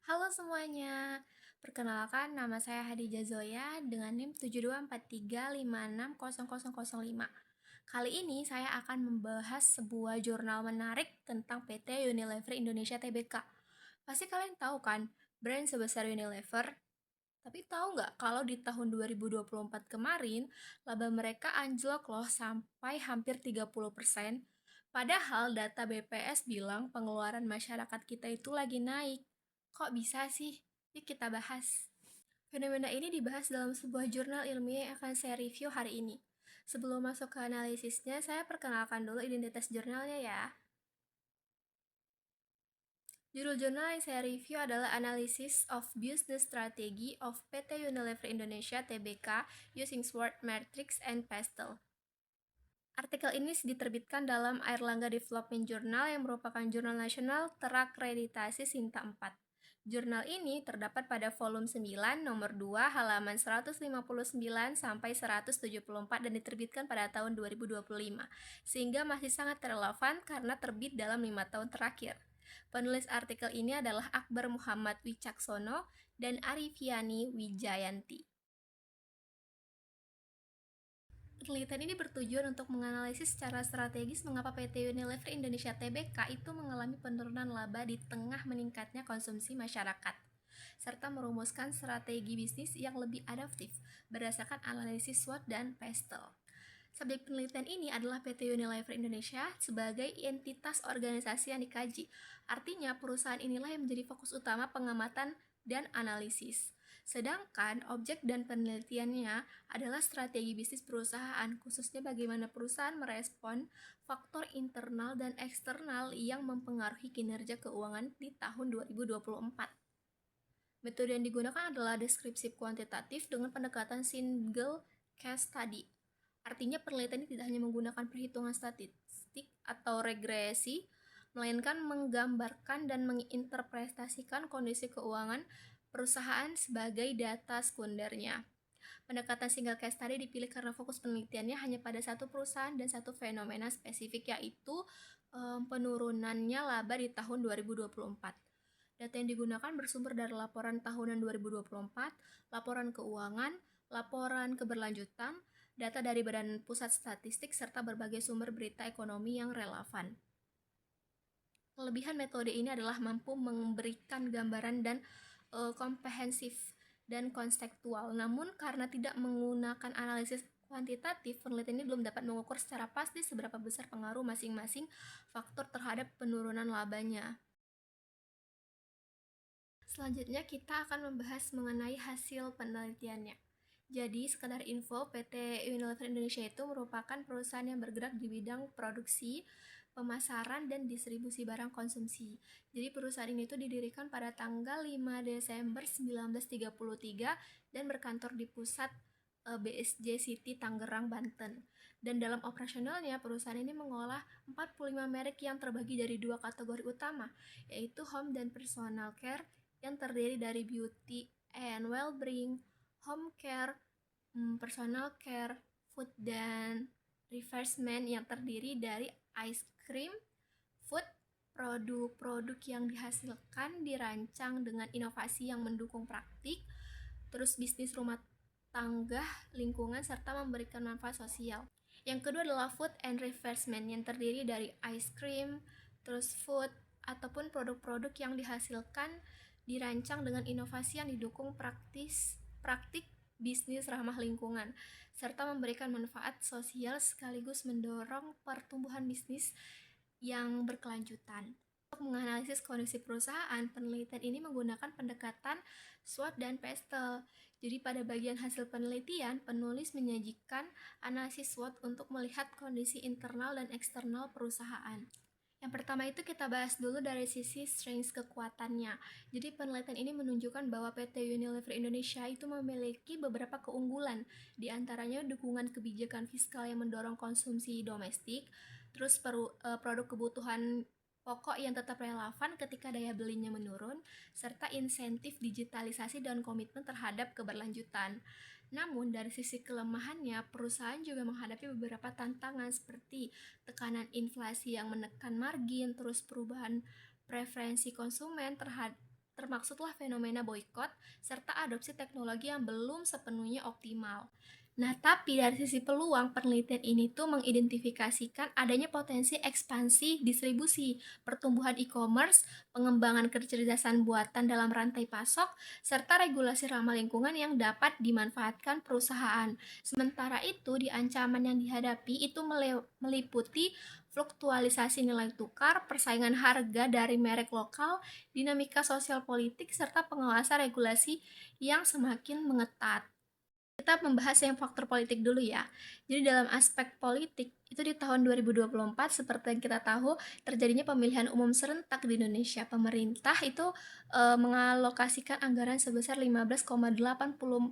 Halo semuanya, perkenalkan nama saya Hadijah Zoya dengan NIM 7243560005. Kali ini saya akan membahas sebuah jurnal menarik tentang PT Unilever Indonesia Tbk. Pasti kalian tahu kan, brand sebesar Unilever? Tapi tahu nggak kalau di tahun 2024 kemarin, laba mereka anjlok loh sampai hampir 30%. Padahal data BPS bilang pengeluaran masyarakat kita itu lagi naik. Kok bisa sih? Yuk kita bahas. Fenomena ini dibahas dalam sebuah jurnal ilmiah yang akan saya review hari ini. Sebelum masuk ke analisisnya, saya perkenalkan dulu identitas jurnalnya ya. Judul jurnal yang saya review adalah Analysis of Business Strategy of PT Unilever Indonesia Tbk using SWOT Matrix and Pastel. Artikel ini diterbitkan dalam Airlangga Development Journal yang merupakan jurnal nasional terakreditasi Sinta 4. Jurnal ini terdapat pada volume 9 nomor 2 halaman 159 sampai 174 dan diterbitkan pada tahun 2025, sehingga masih sangat relevan karena terbit dalam 5 tahun terakhir. Penulis artikel ini adalah Akbar Muhammad Wicaksono dan Arifiani Wijayanti. Penelitian ini bertujuan untuk menganalisis secara strategis mengapa PT Unilever Indonesia Tbk itu mengalami penurunan laba di tengah meningkatnya konsumsi masyarakat, serta merumuskan strategi bisnis yang lebih adaptif berdasarkan analisis SWOT dan Pastel. Subjek penelitian ini adalah PT Unilever Indonesia sebagai entitas organisasi yang dikaji. Artinya, perusahaan inilah yang menjadi fokus utama pengamatan dan analisis. Sedangkan objek dan penelitiannya adalah strategi bisnis perusahaan, khususnya bagaimana perusahaan merespon faktor internal dan eksternal yang mempengaruhi kinerja keuangan di tahun 2024. Metode yang digunakan adalah deskripsi kuantitatif dengan pendekatan single case study. Artinya penelitian ini tidak hanya menggunakan perhitungan statistik atau regresi, melainkan menggambarkan dan menginterpretasikan kondisi keuangan perusahaan sebagai data sekundernya. Pendekatan single case study dipilih karena fokus penelitiannya hanya pada satu perusahaan dan satu fenomena spesifik, yaitu penurunannya laba di tahun 2024. Data yang digunakan bersumber dari laporan tahunan 2024, laporan keuangan, laporan keberlanjutan, data dari Badan Pusat Statistik, serta berbagai sumber berita ekonomi yang relevan. Kelebihan metode ini adalah mampu memberikan gambaran dan komprehensif dan konseptual. Namun karena tidak menggunakan analisis kuantitatif, penelitian ini belum dapat mengukur secara pasti seberapa besar pengaruh masing-masing faktor terhadap penurunan labanya. Selanjutnya kita akan membahas mengenai hasil penelitiannya. Jadi, sekedar info, PT Unilever Indonesia itu merupakan perusahaan yang bergerak di bidang produksi, pemasaran, dan distribusi barang konsumsi. Jadi, perusahaan ini itu didirikan pada tanggal 5 Desember 1933 dan berkantor di pusat BSJ City, Tangerang, Banten. Dan dalam operasionalnya, perusahaan ini mengolah 45 merek yang terbagi dari dua kategori utama, yaitu home dan personal care, yang terdiri dari beauty and well-being, home care, personal care, food, dan refreshment yang terdiri dari ice cream, food, produk-produk yang dihasilkan dirancang dengan inovasi yang mendukung praktik, terus bisnis rumah tangga, lingkungan, serta memberikan manfaat sosial. Yang kedua adalah food and refreshment yang terdiri dari ice cream, terus food, ataupun produk-produk yang dihasilkan dirancang dengan inovasi yang didukung praktik bisnis ramah lingkungan, serta memberikan manfaat sosial sekaligus mendorong pertumbuhan bisnis yang berkelanjutan. Untuk menganalisis kondisi perusahaan, penelitian ini menggunakan pendekatan SWOT dan Pastel. Jadi pada bagian hasil penelitian, penulis menyajikan analisis SWOT untuk melihat kondisi internal dan eksternal perusahaan. Yang pertama itu kita bahas dulu dari sisi strength kekuatannya. Jadi penelitian ini menunjukkan bahwa PT Unilever Indonesia itu memiliki beberapa keunggulan, di antaranya dukungan kebijakan fiskal yang mendorong konsumsi domestik, terus produk kebutuhan pokok yang tetap relevan ketika daya belinya menurun, serta insentif digitalisasi dan komitmen terhadap keberlanjutan. Namun dari sisi kelemahannya, perusahaan juga menghadapi beberapa tantangan seperti tekanan inflasi yang menekan margin, terus perubahan preferensi konsumen Termaksudlah fenomena boikot serta adopsi teknologi yang belum sepenuhnya optimal. Nah, tapi dari sisi peluang, penelitian ini tuh mengidentifikasikan adanya potensi ekspansi distribusi, pertumbuhan e-commerce, pengembangan kecerdasan buatan dalam rantai pasok, serta regulasi ramah lingkungan yang dapat dimanfaatkan perusahaan. Sementara itu, di ancaman yang dihadapi itu meliputi fluktualisasi nilai tukar, persaingan harga dari merek lokal, dinamika sosial politik, serta pengawasan regulasi yang semakin mengetat. Kita membahas yang faktor politik dulu ya. Jadi dalam aspek politik, itu di tahun 2024 seperti yang kita tahu terjadinya pemilihan umum serentak di Indonesia. Pemerintah itu mengalokasikan anggaran sebesar 15,87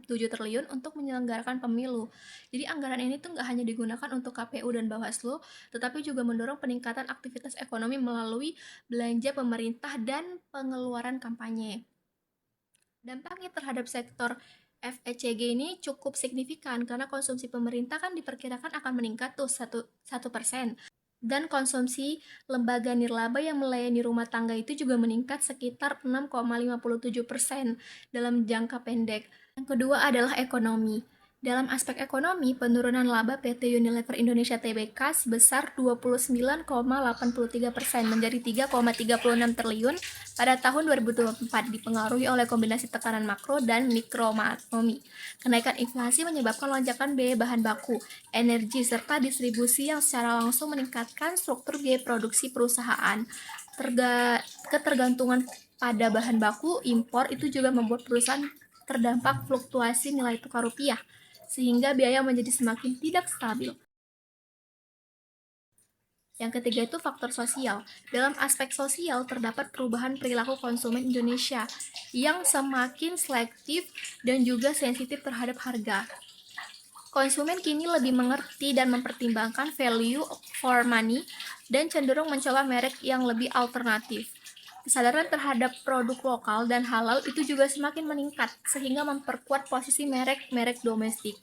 triliun untuk menyelenggarakan pemilu. Jadi anggaran ini tuh nggak hanya digunakan untuk KPU dan Bawaslu, tetapi juga mendorong peningkatan aktivitas ekonomi melalui belanja pemerintah dan pengeluaran kampanye. Dampaknya terhadap sektor FECG ini cukup signifikan karena konsumsi pemerintah kan diperkirakan akan meningkat tuh 1%. Dan konsumsi lembaga nirlaba yang melayani rumah tangga itu juga meningkat sekitar 6,57% dalam jangka pendek. Yang kedua adalah ekonomi. Dalam aspek ekonomi, penurunan laba PT Unilever Indonesia Tbk sebesar 29,83% menjadi 3,36 triliun pada tahun 2024 dipengaruhi oleh kombinasi tekanan makro dan mikroekonomi. Kenaikan inflasi menyebabkan lonjakan biaya bahan baku, energi, serta distribusi yang secara langsung meningkatkan struktur biaya produksi perusahaan. Ketergantungan pada bahan baku impor itu juga membuat perusahaan terdampak fluktuasi nilai tukar rupiah, sehingga biaya menjadi semakin tidak stabil. Yang ketiga itu faktor sosial. Dalam aspek sosial terdapat perubahan perilaku konsumen Indonesia yang semakin selektif dan juga sensitif terhadap harga. Konsumen kini lebih mengerti dan mempertimbangkan value for money dan cenderung mencoba merek yang lebih alternatif. Kesadaran terhadap produk lokal dan halal itu juga semakin meningkat sehingga memperkuat posisi merek-merek domestik.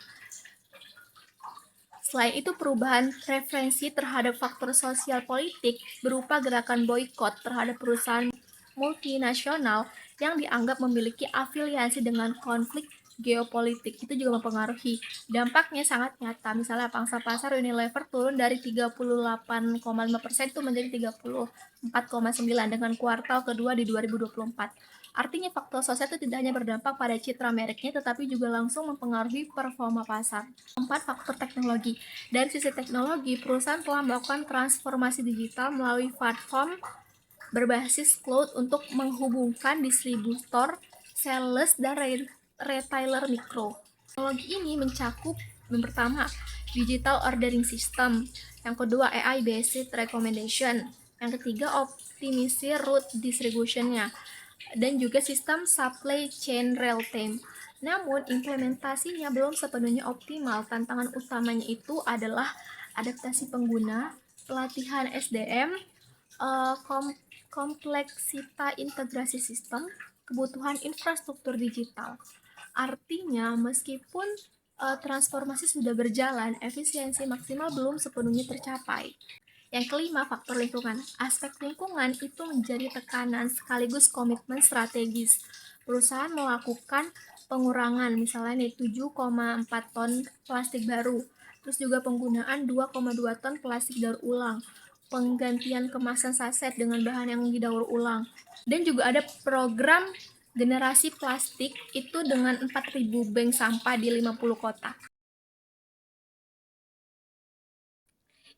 Selain itu, perubahan preferensi terhadap faktor sosial politik berupa gerakan boikot terhadap perusahaan multinasional yang dianggap memiliki afiliasi dengan konflik geopolitik itu juga mempengaruhi. Dampaknya sangat nyata. Misalnya pangsa pasar Unilever turun dari 38,5% itu menjadi 34,9% dengan kuartal kedua di 2024. Artinya faktor sosial itu tidak hanya berdampak pada citra mereknya, tetapi juga langsung mempengaruhi performa pasar. 4. Faktor teknologi. Dari sisi teknologi, perusahaan telah melakukan transformasi digital melalui platform berbasis cloud untuk menghubungkan distributor, sales, dan retailer mikro. Teknologi ini mencakup yang pertama, digital ordering system, yang kedua AI-based recommendation, yang ketiga optimisir route distribution-nya, dan juga sistem supply chain real time. Namun implementasinya belum sepenuhnya optimal. Tantangan utamanya itu adalah adaptasi pengguna, pelatihan SDM, kompleksitas integrasi sistem, kebutuhan infrastruktur digital. Artinya meskipun transformasi sudah berjalan, efisiensi maksimal belum sepenuhnya tercapai. Yang kelima, faktor lingkungan. Aspek lingkungan itu menjadi tekanan sekaligus komitmen strategis. Perusahaan melakukan pengurangan, misalnya nih 7,4 ton plastik baru, terus juga penggunaan 2,2 ton plastik daur ulang, penggantian kemasan saset dengan bahan yang didaur ulang, dan juga ada program generasi plastik itu dengan 4.000 bank sampah di 50 kota.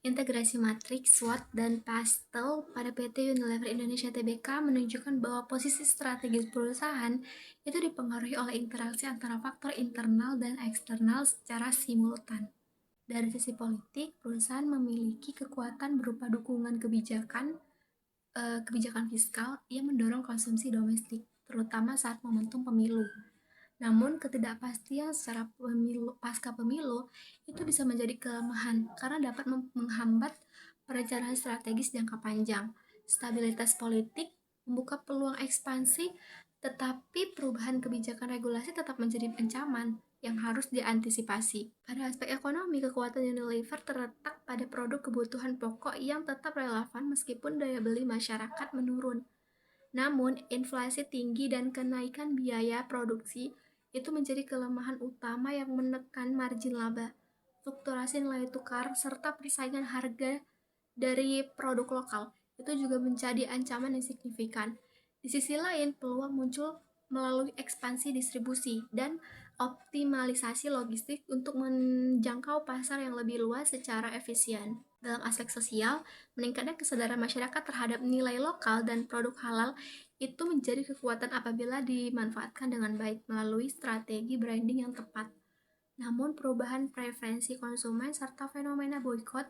Integrasi matriks, SWOT, dan pastel pada PT Unilever Indonesia Tbk menunjukkan bahwa posisi strategis perusahaan itu dipengaruhi oleh interaksi antara faktor internal dan eksternal secara simultan. Dari sisi politik, perusahaan memiliki kekuatan berupa dukungan kebijakan fiskal yang mendorong konsumsi domestik, terutama saat momentum pemilu. Namun ketidakpastian secara pasca pemilu itu bisa menjadi kelemahan karena dapat menghambat perencanaan strategis jangka panjang. Stabilitas politik membuka peluang ekspansi, tetapi perubahan kebijakan regulasi tetap menjadi ancaman yang harus diantisipasi. Pada aspek ekonomi, kekuatan Unilever terletak pada produk kebutuhan pokok yang tetap relevan meskipun daya beli masyarakat menurun. Namun, inflasi tinggi dan kenaikan biaya produksi itu menjadi kelemahan utama yang menekan margin laba, fluktuasi nilai tukar, serta persaingan harga dari produk lokal itu juga menjadi ancaman yang signifikan. Di sisi lain, peluang muncul melalui ekspansi distribusi dan optimalisasi logistik untuk menjangkau pasar yang lebih luas secara efisien. Dalam aspek sosial, meningkatnya kesadaran masyarakat terhadap nilai lokal dan produk halal itu menjadi kekuatan apabila dimanfaatkan dengan baik melalui strategi branding yang tepat. Namun, perubahan preferensi konsumen serta fenomena boikot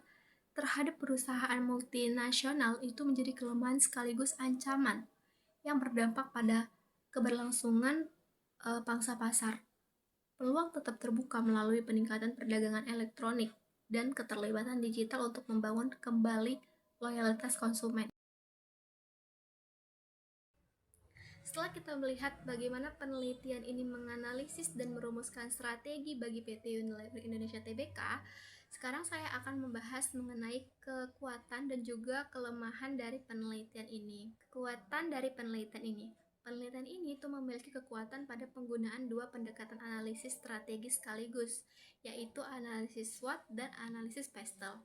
terhadap perusahaan multinasional itu menjadi kelemahan sekaligus ancaman yang berdampak pada keberlangsungan pangsa pasar. Peluang tetap terbuka melalui peningkatan perdagangan elektronik dan keterlibatan digital untuk membangun kembali loyalitas konsumen. Setelah kita melihat bagaimana penelitian ini menganalisis dan merumuskan strategi bagi PT Unilever Indonesia Tbk, sekarang saya akan membahas mengenai kekuatan dan juga kelemahan dari penelitian ini. Kekuatan dari penelitian ini. Penelitian ini itu memiliki kekuatan pada penggunaan dua pendekatan analisis strategis sekaligus, yaitu analisis SWOT dan analisis PESTEL,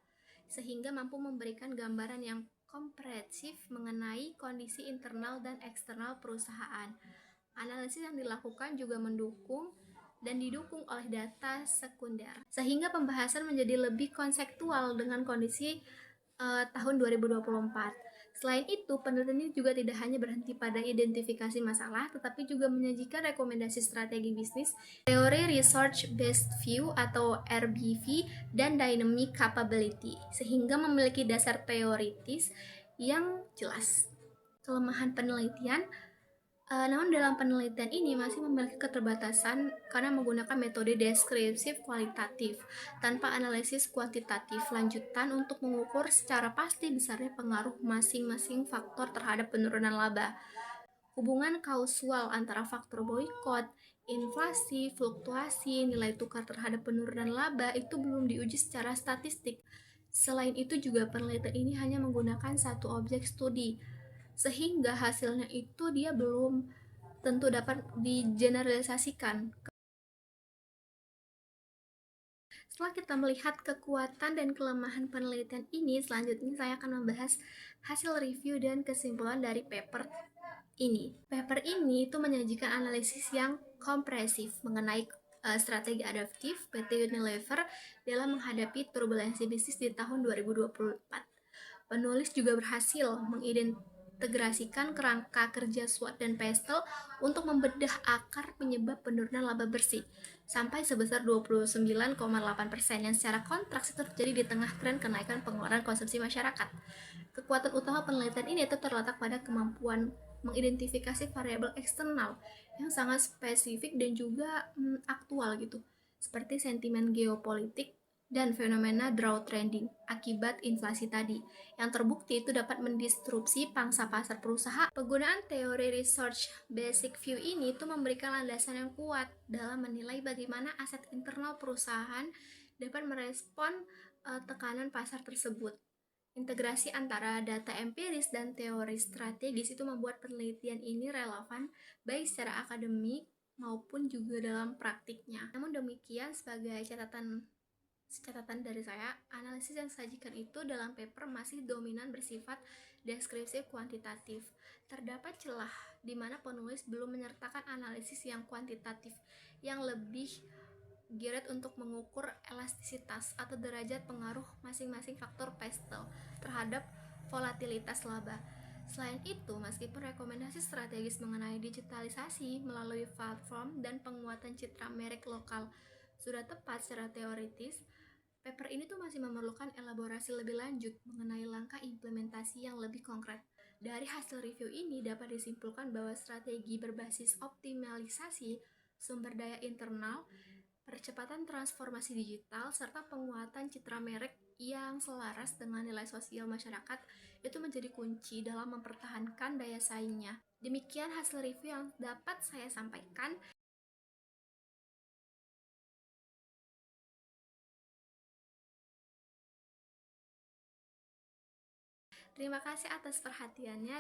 sehingga mampu memberikan gambaran yang komprehensif mengenai kondisi internal dan eksternal perusahaan. Analisis yang dilakukan juga mendukung dan didukung oleh data sekunder, sehingga pembahasan menjadi lebih konseptual dengan kondisi tahun 2024. Selain itu, penelitian ini juga tidak hanya berhenti pada identifikasi masalah, tetapi juga menyajikan rekomendasi strategi bisnis, teori Research Based View atau RBV, dan Dynamic Capability, sehingga memiliki dasar teoritis yang jelas. Kelemahan penelitian, namun dalam penelitian ini masih memiliki keterbatasan karena menggunakan metode deskriptif kualitatif tanpa analisis kuantitatif lanjutan untuk mengukur secara pasti besarnya pengaruh masing-masing faktor terhadap penurunan laba. Hubungan kausal antara faktor boikot, inflasi, fluktuasi, nilai tukar terhadap penurunan laba itu belum diuji secara statistik. Selain itu juga penelitian ini hanya menggunakan satu objek studi, sehingga hasilnya itu dia belum tentu dapat digeneralisasikan. Setelah kita melihat kekuatan dan kelemahan penelitian ini, selanjutnya saya akan membahas hasil review dan kesimpulan dari paper ini. Paper ini itu menyajikan analisis yang komprehensif mengenai strategi adaptif PT Unilever dalam menghadapi turbulensi bisnis di tahun 2024. Penulis juga berhasil mengintegrasikan kerangka kerja SWOT dan PESTEL untuk membedah akar penyebab penurunan laba bersih sampai sebesar 29,8% yang secara kontraksi terjadi di tengah tren kenaikan pengeluaran konsumsi masyarakat. Kekuatan utama penelitian ini itu terletak pada kemampuan mengidentifikasi variabel eksternal yang sangat spesifik dan juga aktual gitu, seperti sentimen geopolitik dan fenomena drought trending akibat inflasi tadi, yang terbukti itu dapat mendistrupsi pangsa pasar perusahaan. Penggunaan teori research basic view ini itu memberikan landasan yang kuat dalam menilai bagaimana aset internal perusahaan dapat merespon tekanan pasar tersebut. Integrasi antara data empiris dan teori strategis itu membuat penelitian ini relevan baik secara akademik maupun juga dalam praktiknya. Namun demikian, sebagai catatan dari saya, analisis yang disajikan itu dalam paper masih dominan bersifat deskripsi kuantitatif. Terdapat celah di mana penulis belum menyertakan analisis yang kuantitatif yang lebih geared untuk mengukur elastisitas atau derajat pengaruh masing-masing faktor PESTEL terhadap volatilitas laba. Selain itu, meskipun rekomendasi strategis mengenai digitalisasi melalui platform dan penguatan citra merek lokal sudah tepat secara teoritis, paper ini tuh masih memerlukan elaborasi lebih lanjut mengenai langkah implementasi yang lebih konkret. Dari hasil review ini dapat disimpulkan bahwa strategi berbasis optimalisasi sumber daya internal, percepatan transformasi digital, serta penguatan citra merek yang selaras dengan nilai sosial masyarakat itu menjadi kunci dalam mempertahankan daya saingnya. Demikian hasil review yang dapat saya sampaikan. Terima kasih atas perhatiannya.